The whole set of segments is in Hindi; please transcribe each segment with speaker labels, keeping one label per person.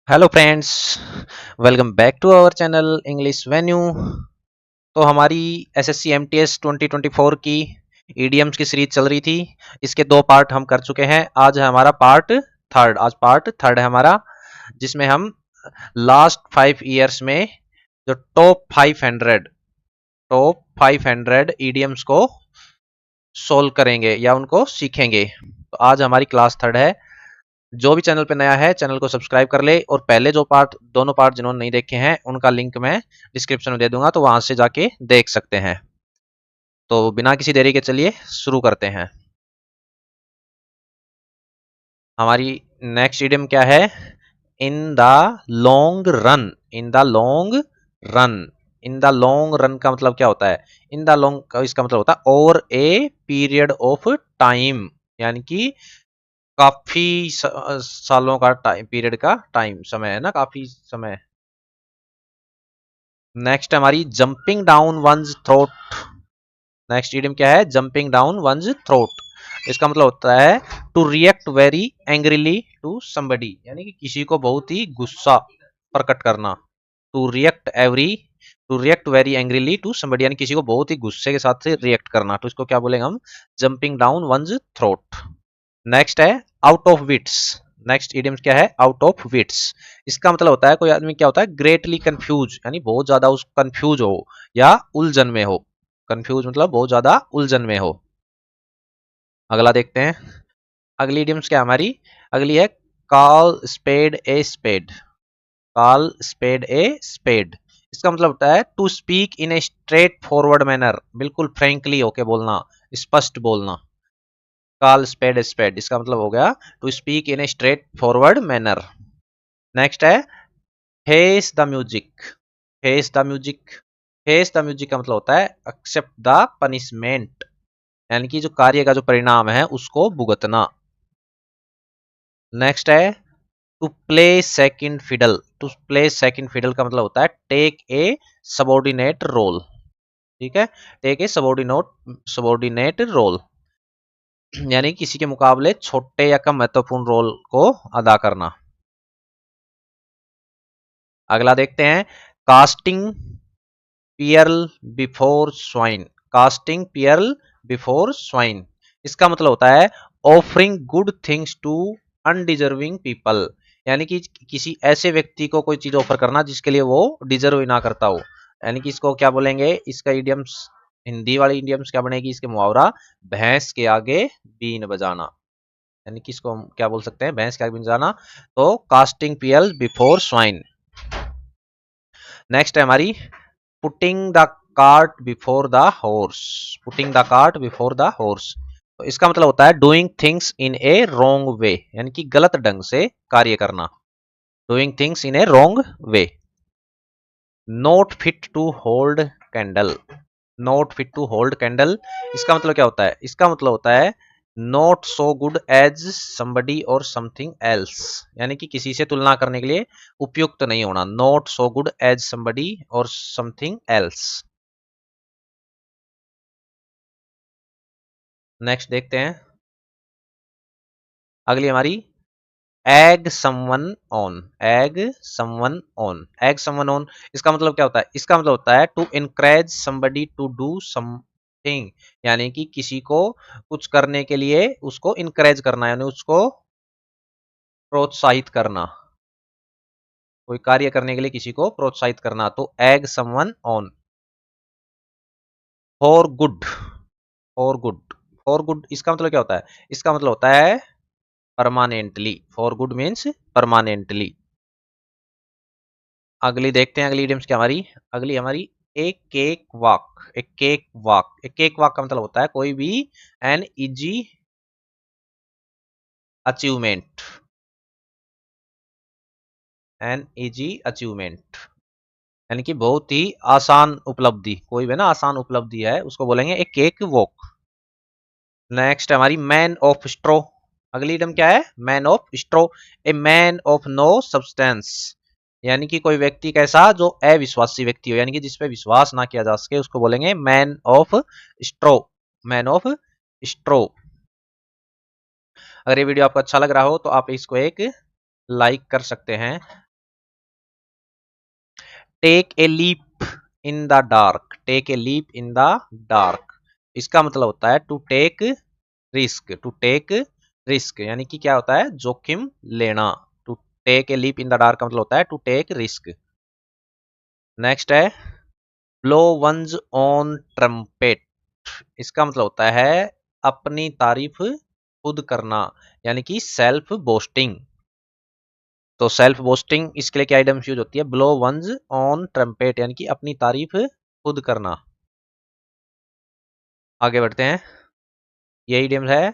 Speaker 1: Hello friends, welcome back to our channel English venue. तो हमारी एसएससी एमटीएस 2024 की ईडीएम्स की सीरीज चल रही थी। इसके दो पार्ट हम कर चुके हैं। आज है हमारा पार्ट थर्ड। आज पार्ट थर्ड है हमारा, जिसमें हम लास्ट 5 ईयर्स में जो टॉप 500 ईडीएम्स को सोल्व करेंगे या उनको सीखेंगे। तो आज हमारी क्लास थर्ड है। जो भी चैनल पे नया है चैनल को सब्सक्राइब कर ले, और पहले जो पार्ट दोनों पार्ट जिन्होंने नहीं देखे हैं उनका लिंक मैं डिस्क्रिप्शन में दे दूंगा, तो वहां से जाके देख सकते हैं। तो बिना किसी देरी के चलिए शुरू करते हैं। हमारी नेक्स्ट इडियम क्या है? In the long run. In the long run. In the long run का मतलब क्या होता है? इन द लॉन्ग का इसका मतलब होता है over a period of time, यानी कि काफी सालों का टाइम, पीरियड का टाइम, समय है ना, काफी समय। नेक्स्ट हमारी jumping down one's throat. Next idiom क्या है? Jumping down one's throat. इसका मतलब होता है to react very angrily to somebody, यानी कि किसी को बहुत ही गुस्सा प्रकट करना। To react very angrily to somebody, यानी किसी को बहुत ही गुस्से के साथ से रिएक्ट करना। तो इसको क्या बोलेंगे हम? Jumping down one's throat. Next है out of wits. Next idiom क्या है? Out of wits. इसका मतलब होता है कोई आदमी क्या होता है? ग्रेटली कंफ्यूज, यानी बहुत ज्यादा उस कंफ्यूज हो या उलझन में हो। कंफ्यूज मतलब बहुत ज्यादा उलझन में हो। अगला देखते हैं। अगली इडियम्स क्या हमारी? अगली है call spade a spade. Call spade a spade. इसका मतलब होता है to speak in a straight forward manner, बिल्कुल फ्रेंकली होके बोलना, स्पष्ट बोलना। कॉल स्पेड स्पेड, इसका मतलब हो गया to speak in a straight forward manner. Next है face the music. Face the music. Face the music का मतलब होता है एक्सेप्ट द पनिशमेंट, यानी कि जो कार्य का जो परिणाम है उसको भुगतना। नेक्स्ट है to play second fiddle. To play second fiddle का मतलब होता है टेक ए सबॉर्डिनेट रोल। ठीक है, टेक ए सबॉर्डिनेट रोल, यानी किसी के मुकाबले छोटे या कम महत्वपूर्ण रोल को अदा करना। अगला देखते हैं casting pearl before swine. Casting pearl before swine, इसका मतलब होता है offering good things to undeserving people, यानी कि किसी ऐसे व्यक्ति को कोई चीज ऑफर करना जिसके लिए वो डिजर्व ना करता हो। यानी कि इसको क्या बोलेंगे? इसका इडियम्स, हिंदी वाली इडियम्स क्या बनेगी? इसके मुहावरा भैंस के आगे बीन बजाना, यानी कि इसको हम क्या बोल सकते हैं? भैंस के आगे बीन बजाना। तो casting pearl before swine. Next है हमारी putting the cart before the horse. Putting the cart before the horse, तो इसका मतलब होता है doing things in a wrong way, यानी कि गलत ढंग से कार्य करना। Doing things in a wrong way. Not fit to hold candle. Not fit to hold candle, इसका मतलब क्या होता है? इसका मतलब होता है not so good as somebody और समथिंग एल्स, यानी कि किसी से तुलना करने के लिए उपयुक्त नहीं होना। Not so good as somebody और समथिंग एल्स। नेक्स्ट देखते हैं। अगली हमारी egg someone on. Egg someone on. Egg someone on, इसका मतलब क्या होता है? इसका मतलब होता है to encourage somebody to do something, यानी कि किसी को कुछ करने के लिए उसको इनकरेज करना, यानी उसको प्रोत्साहित करना। कोई कार्य करने के लिए किसी को प्रोत्साहित करना, तो egg someone on. For good. For good. For good, इसका मतलब क्या होता है? इसका मतलब होता है permanently. For good means permanently. अगली देखते हैं। अगली इडियम्स क्या हमारी? अगली हमारी एक केक वॉक। एक केक वॉक। एक केक वॉक का मतलब होता है कोई भी an easy achievement. An easy achievement, यानी कि बहुत ही आसान उपलब्धि। कोई भी ना आसान उपलब्धि है उसको बोलेंगे एक केक वॉक। नेक्स्ट हमारी मैन ऑफ स्ट्रो। अगली इडियम क्या है? Man of straw. A man of no substance, यानी कि कोई व्यक्ति कैसा जो अविश्वासी व्यक्ति हो, यानी कि जिसपे विश्वास ना किया जा सके, उसको बोलेंगे man of straw. Man of straw. अगर ये वीडियो आपको अच्छा लग रहा हो तो आप इसको एक लाइक कर सकते हैं। Take a leap in the dark, take a leap in the dark, इसका मतलब होता है to take risk, to take risk यानी कि क्या होता है, जोखिम लेना। To take a leap in the dark का मतलब होता है टू टेक रिस्क। नेक्स्ट है ब्लो वंस ऑन ट्रम्पेट, इसका मतलब होता है अपनी तारीफ खुद करना, यानी कि सेल्फ बोस्टिंग। तो सेल्फ बोस्टिंग इसके लिए क्या आइडम्स यूज होती है, ब्लो वंस ऑन ट्रम्पेट यानी कि अपनी तारीफ खुद करना। आगे बढ़ते हैं, ये इडियम है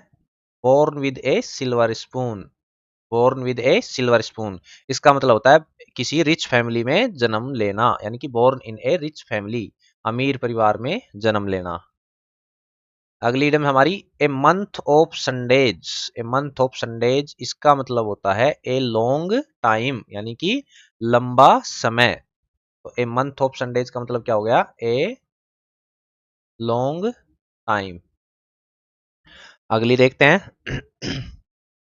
Speaker 1: born with a silver spoon, born with a silver spoon, इसका मतलब होता है किसी रिच फैमिली में जन्म लेना, यानी कि born in a rich family, अमीर परिवार में जन्म लेना। अगली इडियम हमारी a month of Sundays, a month of Sundays इसका मतलब होता है ए लॉन्ग टाइम, यानी कि लंबा समय। तो ए मंथ ऑफ संडेज का मतलब क्या हो गया, ए लॉन्ग टाइम। अगली देखते हैं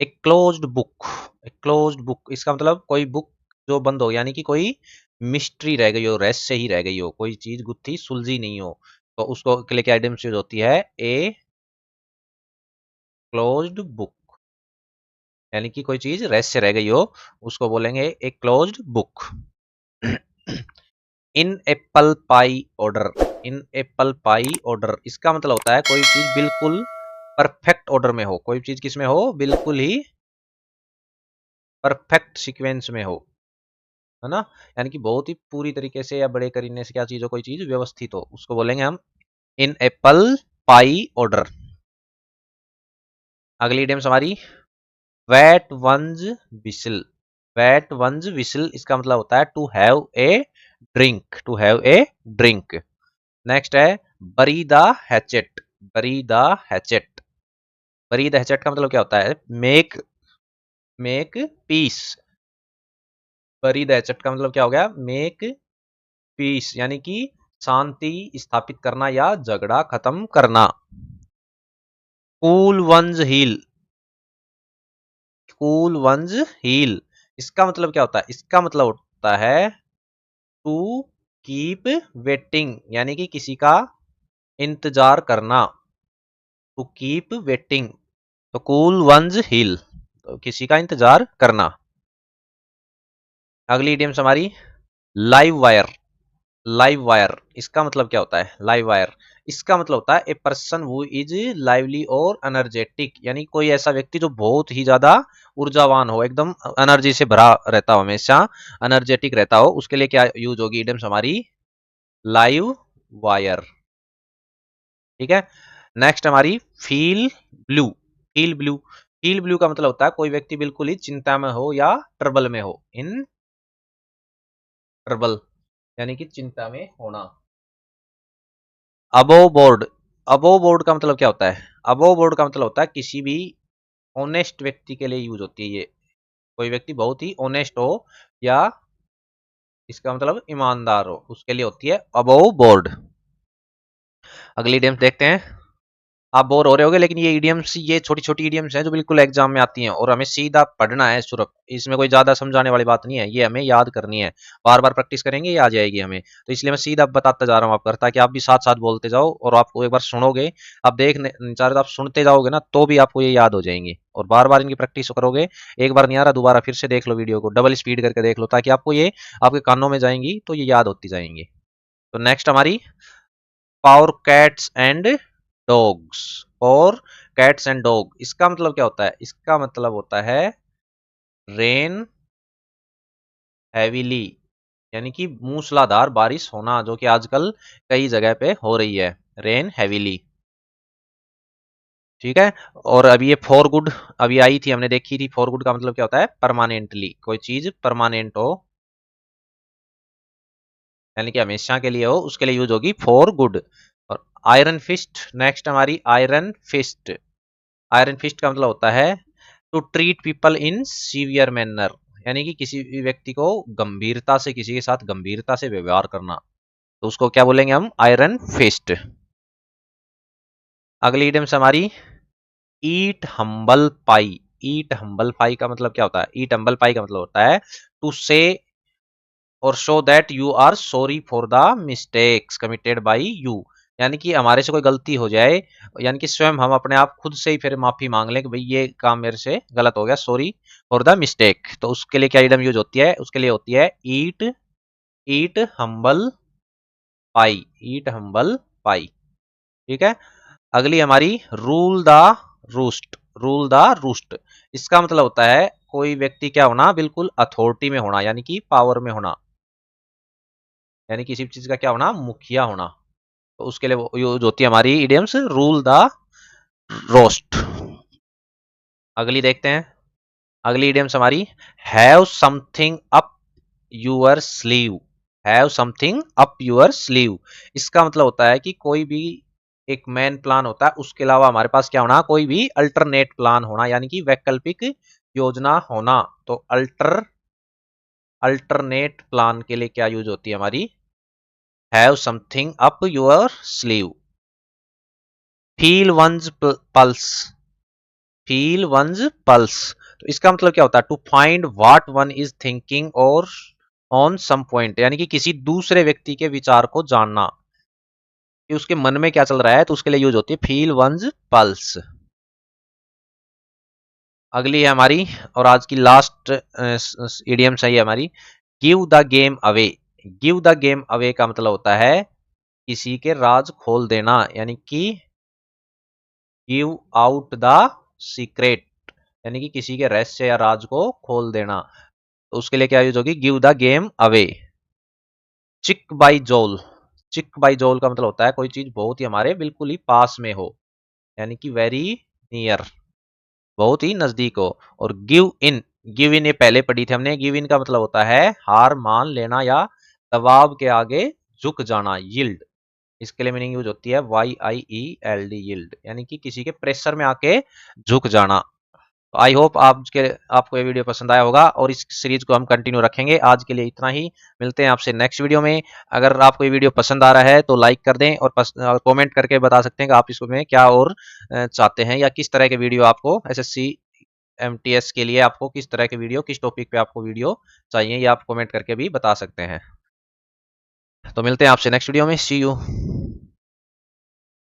Speaker 1: एक क्लोज्ड बुक, एक क्लोज्ड बुक इसका मतलब कोई बुक जो बंद हो, यानी कि कोई मिस्ट्री रह गई हो, रहस्य ही रह गई हो, कोई चीज गुत्थी सुलझी नहीं हो, तो उसको के लिए क्या आइडम्स यूज होती है, ए क्लोज्ड बुक, यानी कि कोई चीज रहस्य रह गई हो उसको बोलेंगे a closed book. In apple pie order, in apple pie order इसका मतलब होता है कोई चीज बिल्कुल परफेक्ट ऑर्डर में हो, कोई चीज किस में हो, बिल्कुल ही परफेक्ट सीक्वेंस में हो, है ना, यानी कि बहुत ही पूरी तरीके से या बड़े करीने से क्या चीज हो, कोई चीज व्यवस्थित हो, उसको बोलेंगे हम इन एप्पल पाई ऑर्डर। अगली इडियम्स हमारी wet one's whistle, wet one's whistle इसका मतलब होता है to have a drink, to have a drink. Next है bury the hatchet, bury the hatchet, bury the hatchet का मतलब क्या होता है, make make peace, bury the hatchet का मतलब क्या हो गया, मेक पीस यानी कि शांति स्थापित करना या झगड़ा खत्म करना। Cool one's heel, cool one's heel इसका मतलब क्या होता है, इसका मतलब होता है टू कीप वेटिंग, यानी कि किसी का इंतजार करना, टू कीप वेटिंग, तो कूल वंस हील तो किसी का इंतजार करना। अगली इडियम्स हमारी लाइव वायर, लाइव वायर इसका मतलब क्या होता है, लाइव वायर इसका मतलब होता है a person who is lively और एनर्जेटिक, यानी कोई ऐसा व्यक्ति जो बहुत ही ज्यादा ऊर्जावान हो, एकदम एनर्जी से भरा रहता हो, हमेशा एनर्जेटिक रहता हो, उसके लिए क्या यूज होगी इडियम्स हमारी लाइव वायर। ठीक है, नेक्स्ट हमारी feel blue, feel blue, feel blue का मतलब होता है कोई व्यक्ति बिल्कुल ही चिंता में हो या ट्रबल में हो, इन ट्रबल यानी कि चिंता में होना। अबोव बोर्ड, अबोव बोर्ड का मतलब क्या होता है, अबोव बोर्ड का मतलब होता है किसी भी ऑनेस्ट व्यक्ति के लिए यूज होती है ये, कोई व्यक्ति बहुत ही ऑनेस्ट हो या इसका मतलब ईमानदार हो, उसके लिए होती है अबोव बोर्ड। अगली इडियम्स देखते हैं, आप बोर हो रहे होगे लेकिन ये इडियम्स, ये छोटी छोटी इडियम्स हैं जो बिल्कुल एग्जाम में आती हैं और हमें सीधा पढ़ना है सुरख, इसमें कोई ज्यादा समझाने वाली बात नहीं है, ये हमें याद करनी है, बार बार प्रैक्टिस करेंगे ये आ जाएगी हमें, तो इसलिए मैं सीधा बताता जा रहा हूँ आपको, ताकि आप भी साथ साथ बोलते जाओ और आपको एक बार सुनोगे, आप देखने चाहे तो आप सुनते जाओगे ना तो भी आपको ये याद हो जाएंगे, और बार बार इनकी प्रैक्टिस करोगे, एक बार नहीं आ रहा दोबारा फिर से देख लो वीडियो को, डबल स्पीड करके देख लो, ताकि आपको ये आपके कानों में जाएंगी तो ये याद होती जाएंगी। तो नेक्स्ट हमारी पावर कैट्स एंड डॉग्स, और कैट्स एंड डॉग इसका मतलब क्या होता है, इसका मतलब होता है रेन हैवीली, यानी कि मूसलाधार बारिश होना, जो कि आजकल कई जगह पे हो रही है, रेन हैवीली। ठीक है, और अभी ये फॉर गुड अभी आई थी, हमने देखी थी, फॉर गुड का मतलब क्या होता है, परमानेंटली, कोई चीज परमानेंट हो यानी कि हमेशा के लिए हो, उसके लिए यूज होगी फॉर गुड। और आयरन फिस्ट, नेक्स्ट हमारी आयरन फिस्ट, आयरन फिस्ट का मतलब होता है to treat people in severe manner, यानी कि किसी भी व्यक्ति को गंभीरता से, किसी के साथ गंभीरता से व्यवहार करना, तो उसको क्या बोलेंगे हम, आयरन फिस्ट। अगली इडियम्स हमारी ईट हम्बल पाई, ईट हम्बल पाई का मतलब क्या होता है, ईट हम्बल पाई का मतलब होता है टू से और show that you are sorry for the mistakes committed by you, यानी कि हमारे से कोई गलती हो जाए, यानी कि स्वयं हम अपने आप खुद से ही फिर माफी मांग लें कि भाई ये काम मेरे से गलत हो गया, सॉरी फॉर द मिस्टेक। तो उसके लिए क्या इडम यूज होती है, उसके लिए होती है ईट, ईट हम्बल पाई, ईट हम्बल पाई। ठीक है। अगली हमारी rule the roost, rule the roost. इसका मतलब होता है कोई व्यक्ति क्या होना, बिल्कुल अथॉरिटी में होना, यानी कि पावर में होना, यानी किसी चीज का क्या होना, मुखिया होना। तो उसके लिए यूज होती है हमारी इडियम्स रूल द रोस्ट। अगली देखते हैं, अगली इडियम्स हमारी have something up your sleeve, have something up your sleeve. इसका मतलब होता है कि कोई भी एक मेन प्लान होता है, उसके अलावा हमारे पास क्या होना, कोई भी अल्टरनेट प्लान होना, यानी कि वैकल्पिक योजना होना। तो अल्टरनेट प्लान के लिए क्या यूज होती है हमारी, have something up your sleeve. Feel one's pulse, feel one's pulse. तो इसका मतलब क्या होता है, to find what one is thinking और ऑन सम पॉइंट, यानी कि किसी दूसरे व्यक्ति के विचार को जानना कि उसके मन में क्या चल रहा है, तो उसके लिए यूज होती है फील वंस पल्स। अगली है हमारी और आज की लास्ट इडियम है हमारी, give the game away. Give the game away का मतलब होता है किसी के राज खोल देना, यानी कि गिव आउट द सीक्रेट, यानी कि किसी के रहस्य या राज को खोल देना। तो उसके लिए क्या यूज होगी, गिव द गेम अवे। चिक बाई जोल, चिक बाई जोल का मतलब होता है कोई चीज बहुत ही हमारे बिल्कुल ही पास में हो, यानी कि वेरी नियर, बहुत ही नजदीक हो। और गिव इन, गिव इन ये पहले पढ़ी थी हमने। गिव इन का मतलब होता है हार मान लेना या दबाव के आगे झुक जाना, यील्ड। इसके लिए मीनिंग यूज होती है YIELD, यील्ड, यानी कि किसी के प्रेशर में आके झुक जाना। आई होप आपको ये वीडियो पसंद आया होगा और इस सीरीज को हम कंटिन्यू रखेंगे। आज के लिए इतना ही, मिलते हैं आपसे नेक्स्ट वीडियो में। अगर आपको ये वीडियो पसंद आ रहा है तो लाइक कर दें और कमेंट करके बता सकते हैं कि आप इसमें क्या और चाहते हैं, या किस तरह के वीडियो आपको SSC MTS के लिए आपको किस तरह के वीडियो, किस टॉपिक पे आपको वीडियो चाहिए, ये आप कमेंट करके भी बता सकते हैं। तो मिलते हैं आपसे नेक्स्ट वीडियो में, सी यू।